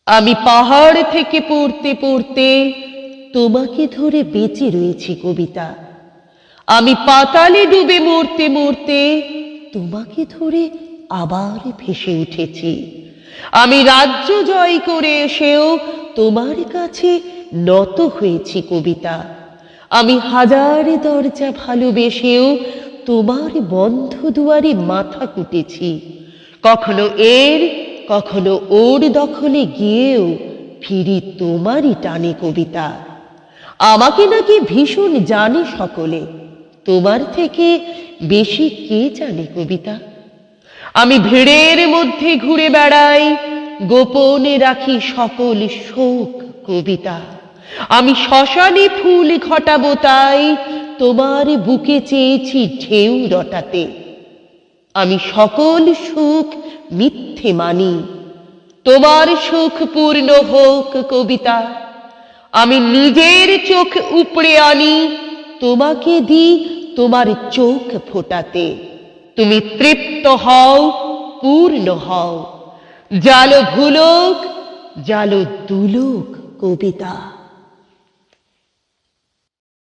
আমি পাহাড় থেকে পড়তে পড়তে তোমাকে ধরে বেঁচে রয়েছি কবিতা। আমি পাতালে ডুবে মরতে মরতে তোমাকে ধরে আবার ভেসে উঠেছি। আমি রাজ্য জয় করে এসেও তোমার কাছে নত হয়েছি কবিতা। আমি হাজার দরজা ভালোবেসেও তোমার বন্ধ দুয়ারে মাথা কুটেছি। কখনো এর কখনো ওর দখলে গিয়েও ফিরি তোমারই টানে কবিতা। আমাকে নাকি ভীষণ জানে সকলে, তোমার থেকে বেশি কে জানে কবিতা। আমি ভিড়ের মধ্যে ঘুরে বেড়াই, গোপনে রাখি সকল শোক কবিতা। আমি শ্মশানে ফুল ঘটাবো তাই তোমার বুকে চেয়েছি ঢেউ রটাতে। আমি সকল সুখ মিথ্যে মানি, তোমার সুখ পূর্ণ হোক কবিতা। আমি নিজের চোখ উপড়ে আনি, তোমাকে দি তোমার চোখ ফোটাতে। তুমি তৃপ্ত হও, পূর্ণ হও, জালো ভুলোক জালো দুলোক কবিতা।